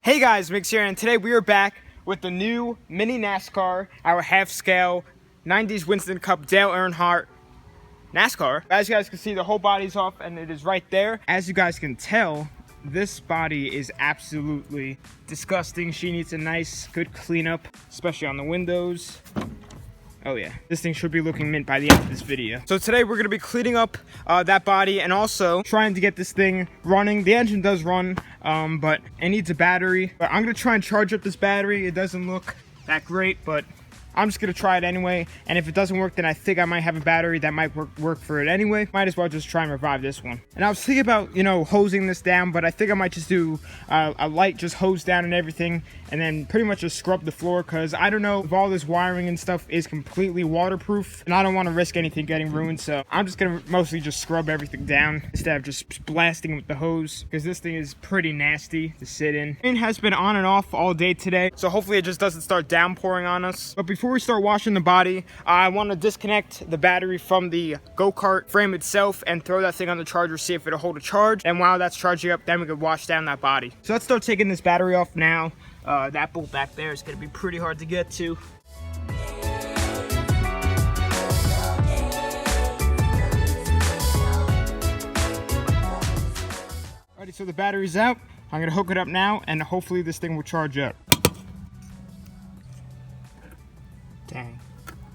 Hey guys, Mix here, and today we are back with the new mini NASCAR, our half-scale 90s Winston Cup Dale Earnhardt NASCAR. As you guys can see, the whole body's off and it is right there. As you guys can tell, this body is absolutely disgusting. She needs a nice, good cleanup, especially on the windows. Oh yeah, this thing should be looking mint by the end of this video. So today we're gonna be cleaning up that body and also trying to get this thing running. The engine does run, but it needs a battery. But I'm gonna try and charge up this battery. It doesn't look that great, but I'm just gonna try it anyway. And if it doesn't work, then I think I might have a battery that might work for it anyway. Might as well just try and revive this one. And I was thinking about, hosing this down, but I think I might just do a light just hose down and everything, and then pretty much just scrub the floor, because I don't know if all this wiring and stuff is completely waterproof, and I don't want to risk anything getting ruined. So I'm just gonna mostly just scrub everything down instead of just blasting with the hose, because this thing is pretty nasty to sit in. It has been on and off all day today, so hopefully it just doesn't start downpouring on us. But before we start washing the body, I want to disconnect the battery from the go-kart frame itself and throw that thing on the charger, see if it'll hold a charge. And while that's charging up, then we can wash down that body. So let's start taking this battery off now. That bolt back there is going to be pretty hard to get to. Alrighty, so the battery's out. I'm going to hook it up now, and hopefully this thing will charge up. Dang.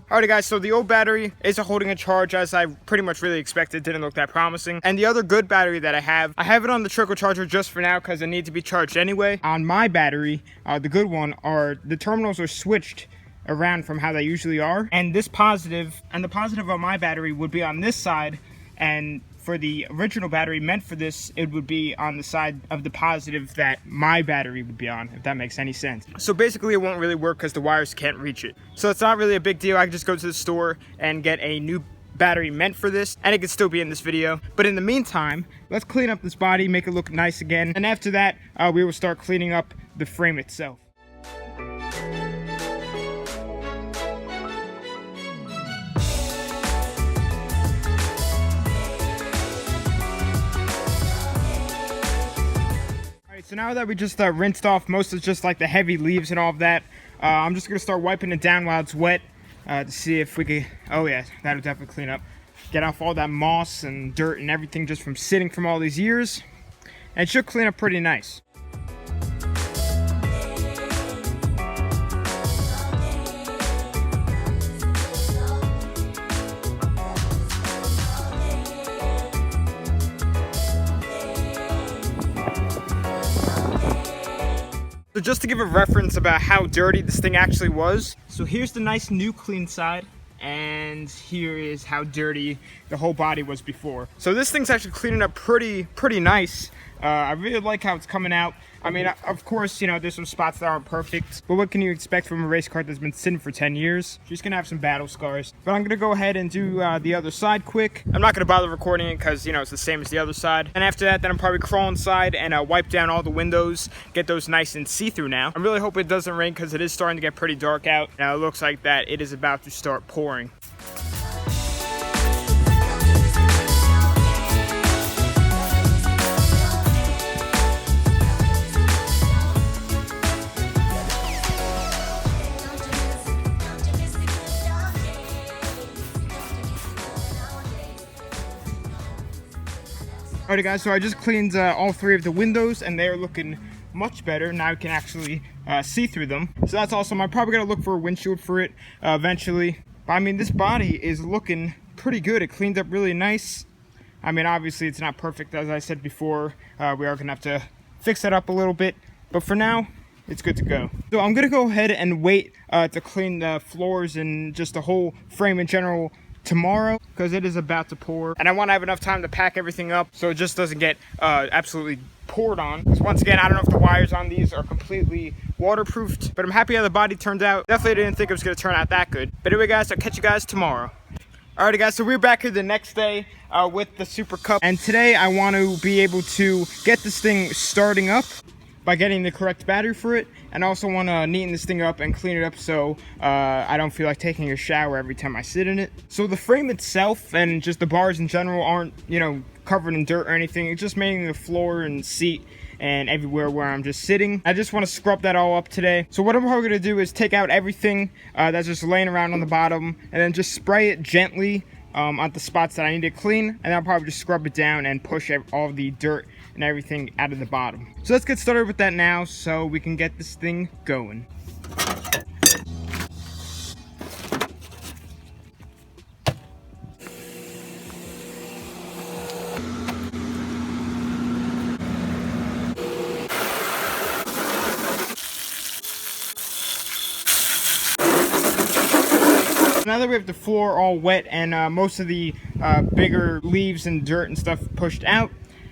Alrighty guys, so the old battery isn't holding a charge as I pretty much really expected. Didn't look that promising. And the other good battery that I have it on the trickle charger just for now because it needs to be charged anyway. On my battery, the good one, the terminals are switched around from how they usually are. And this positive, and the positive on my battery would be on this side, and for the original battery meant for this, it would be on the side of the positive that my battery would be on, if that makes any sense. So basically it won't really work because the wires can't reach it. So it's not really a big deal. I can just go to the store and get a new battery meant for this, and it could still be in this video. But in the meantime, let's clean up this body, make it look nice again. And after that, we will start cleaning up the frame itself. So now that we just rinsed off most of just like the heavy leaves and all of that, I'm just going to start wiping it down while it's wet to see if we can, oh yeah, that'll definitely clean up. Get off all that moss and dirt and everything just from sitting from all these years. And it should clean up pretty nice. So just to give a reference about how dirty this thing actually was. So here's the nice new clean side, and here is how dirty the whole body was before. So this thing's actually cleaning up pretty nice. I really like how it's coming out. I mean, of course, there's some spots that aren't perfect, but what can you expect from a race car that's been sitting for 10 years? She's gonna have some battle scars. But I'm gonna go ahead and do the other side quick. I'm not gonna bother recording it because, it's the same as the other side. And after that, then I'm probably crawl inside and wipe down all the windows, get those nice and see-through now. I really hope it doesn't rain because it is starting to get pretty dark out. Now it looks like that it is about to start pouring. Alright guys, so I just cleaned all three of the windows and they're looking much better. Now I can actually see through them. So that's awesome. I'm probably going to look for a windshield for it eventually. But I mean, this body is looking pretty good. It cleaned up really nice. I mean, obviously it's not perfect, as I said before. We are going to have to fix that up a little bit. But for now, it's good to go. So I'm going to go ahead and wait to clean the floors and just the whole frame in general tomorrow, because it is about to pour, and I want to have enough time to pack everything up so it just doesn't get absolutely poured on. Because once again, I don't know if the wires on these are completely waterproofed, but I'm happy how the body turned out. Definitely didn't think it was going to turn out that good. But anyway guys, I'll catch you guys tomorrow. Alrighty guys, so we're back here the next day with the Super Cup, and today I want to be able to get this thing starting up by getting the correct battery for it, and also want to neaten this thing up and clean it up so I don't feel like taking a shower every time I sit in it. So the frame itself and just the bars in general aren't, covered in dirt or anything. It's just mainly the floor and seat and everywhere where I'm just sitting. I just want to scrub that all up today. So what I'm probably going to do is take out everything that's just laying around on the bottom, and then just spray it gently on the spots that I need to clean, and I'll probably just scrub it down and push all the dirt and everything out of the bottom. So let's get started with that now so we can get this thing going. Now that we have the floor all wet and most of the bigger leaves and dirt and stuff pushed out,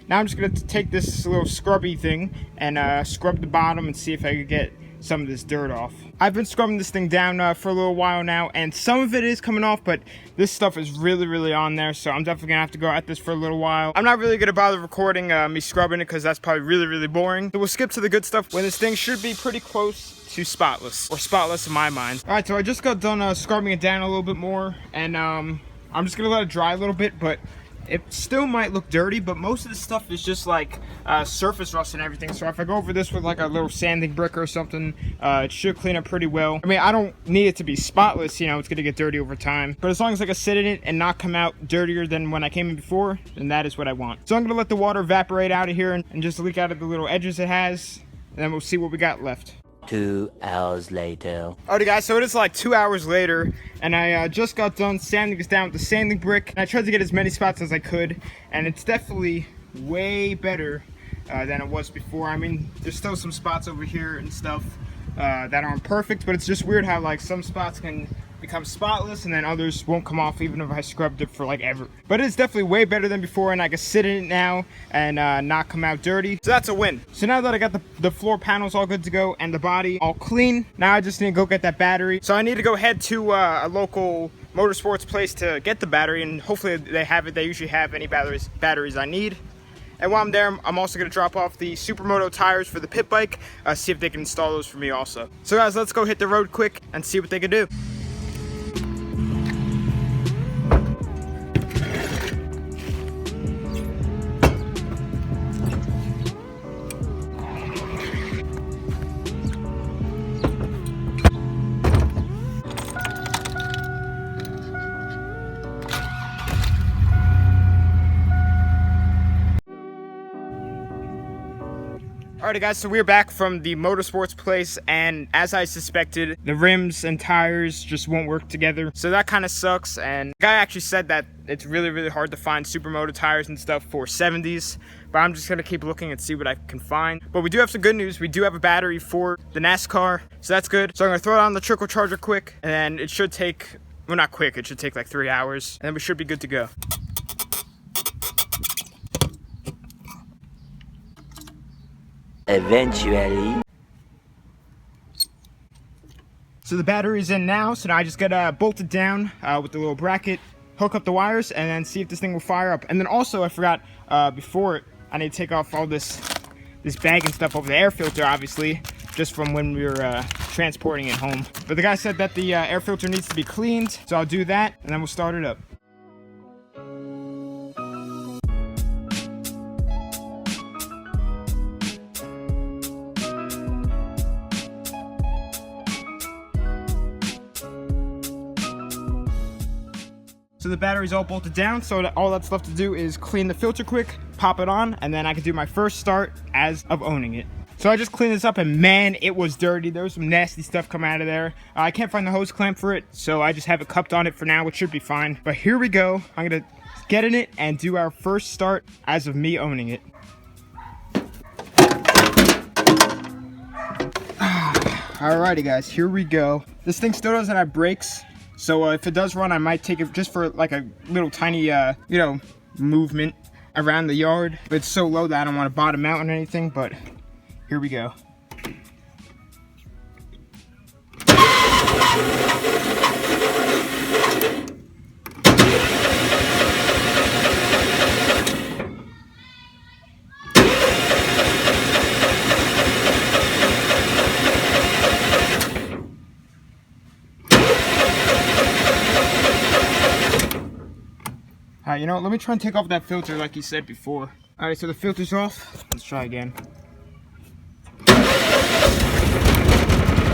now I'm just going to take this little scrubby thing and scrub the bottom and see if I could get some of this dirt off. I've been scrubbing this thing down for a little while now, and some of it is coming off, but this stuff is really on there, so I'm definitely gonna have to go at this for a little while. I'm not really gonna bother recording me scrubbing it because that's probably really boring. So we'll skip to the good stuff when this thing should be pretty close to spotless, or spotless in my mind. All right, so I just got done scrubbing it down a little bit more, and I'm just gonna let it dry a little bit, but it still might look dirty, but most of the stuff is just like surface rust and everything. So if I go over this with like a little sanding brick or something, it should clean up pretty well. I mean, I don't need it to be spotless, you know, it's gonna get dirty over time. But as long as I can sit in it and not come out dirtier than when I came in before, then that is what I want. So I'm gonna let the water evaporate out of here and just leak out of the little edges it has, and then we'll see what we got left. 2 hours later. Alrighty guys, so it is like 2 hours later, and I just got done sanding this down with the sanding brick, and I tried to get as many spots as I could, and it's definitely way better than it was before. I mean, there's still some spots over here and stuff that aren't perfect, but it's just weird how like some spots can become spotless and then others won't come off even if I scrubbed it for like ever. But it's definitely way better than before, and I can sit in it now and not come out dirty. So that's a win. So now that I got the floor panels all good to go and the body all clean, now I just need to go get that battery. So I need to go head to a local motorsports place to get the battery, and hopefully they have it. They usually have any batteries I need. And while I'm there, I'm also going to drop off the Supermoto tires for the pit bike, see if they can install those for me also. So guys, let's go hit the road quick and see what they can do. Alrighty guys, so we're back from the motorsports place, and as I suspected, the rims and tires just won't work together. So that kind of sucks, and the guy actually said that it's really hard to find Supermoto tires and stuff for 70s, but I'm just gonna keep looking and see what I can find. But we do have some good news. We do have a battery for the NASCAR, so that's good. So I'm gonna throw it on the trickle charger quick, and then it should take, well, not quick, it should take like 3 hours, and then we should be good to go. Eventually. So the battery's in now, so now I just gotta bolt it down with the little bracket, hook up the wires, and then see if this thing will fire up. And then also, I forgot, before I need to take off all this bag and stuff over the air filter, obviously, just from when we were transporting it home. But the guy said that the air filter needs to be cleaned, so I'll do that, and then we'll start it up. So the battery's all bolted down, so all that's left to do is clean the filter quick, pop it on, and then I can do my first start as of owning it. So I just cleaned this up, and man, it was dirty. There was some nasty stuff coming out of there. I can't find the hose clamp for it, so I just have it cupped on it for now, which should be fine. But here we go. I'm gonna get in it and do our first start as of me owning it. Alrighty guys, here we go. This thing still doesn't have brakes. So if it does run, I might take it just for like a little tiny, movement around the yard. But it's so low that I don't want to bottom out or anything, but here we go. You know what, let me try and take off that filter like you said before. Alright, so the filter's off. Let's try again.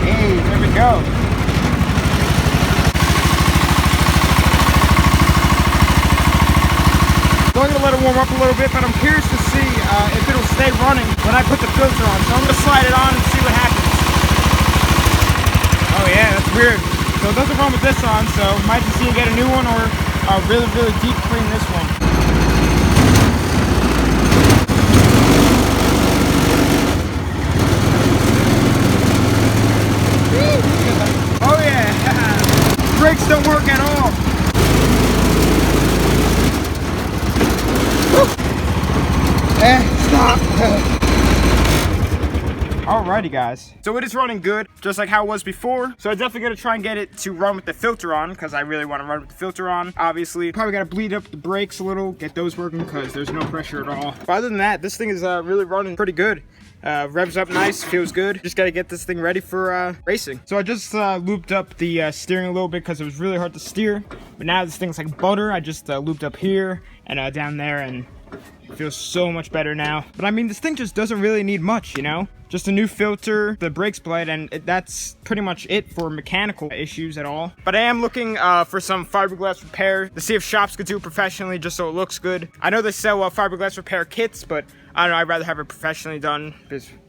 Hey, there we go. So I'm gonna let it warm up a little bit, but I'm curious to see if it'll stay running when I put the filter on. So I'm gonna slide it on and see what happens. Oh yeah, that's weird. So it doesn't run with this on, so might just see you get a new one or really, really deep clean this one. Oh yeah, brakes don't work at all. Stop. Alrighty guys, so it is running good, just like how it was before. So I'm definitely gonna try and get it to run with the filter on, because I really want to run with the filter on, obviously. Probably gotta bleed up the brakes a little, get those working, because there's no pressure at all. But other than that, this thing is really running pretty good. Revs up nice, feels good. Just gotta get this thing ready for racing. So I just looped up the steering a little bit because it was really hard to steer. But now this thing's like butter. I just looped up here and down there, and it feels so much better now. But I mean, this thing just doesn't really need much, you know? Just a new filter, the brakes blade, and that's pretty much it for mechanical issues at all. But I am looking for some fiberglass repair to see if shops could do it professionally just so it looks good. I know they sell fiberglass repair kits, but I don't know, I'd rather have it professionally done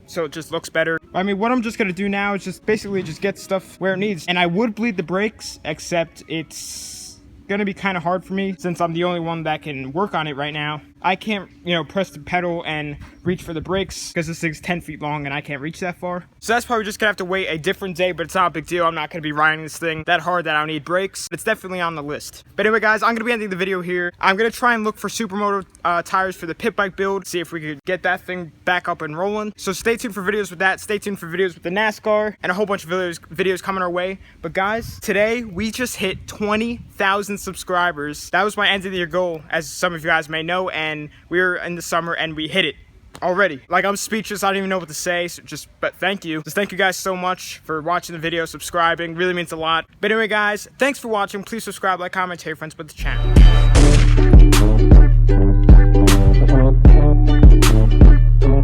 so it just looks better. I mean, what I'm just gonna do now is just basically just get stuff where it needs. And I would bleed the brakes, except it's gonna be kind of hard for me since I'm the only one that can work on it right now. I can't, you know, press the pedal and reach for the brakes because this thing's 10 feet long and I can't reach that far. So that's probably just gonna have to wait a different day, but it's not a big deal. I'm not gonna be riding this thing that hard that I don't need brakes. It's definitely on the list. But anyway, guys, I'm gonna be ending the video here. I'm gonna try and look for supermoto tires for the pit bike build, see if we could get that thing back up and rolling. So stay tuned for videos with that. Stay tuned for videos with the NASCAR and a whole bunch of videos coming our way. But guys, today we just hit 20,000 subscribers. That was my end of the year goal, as some of you guys may know, and we're in the summer and we hit it already. Like, I'm speechless. I don't even know what to say. But thank you. Just thank you guys so much for watching the video, subscribing. Really means a lot. But anyway, guys, thanks for watching. Please subscribe, like, comment, tell your friends about the channel.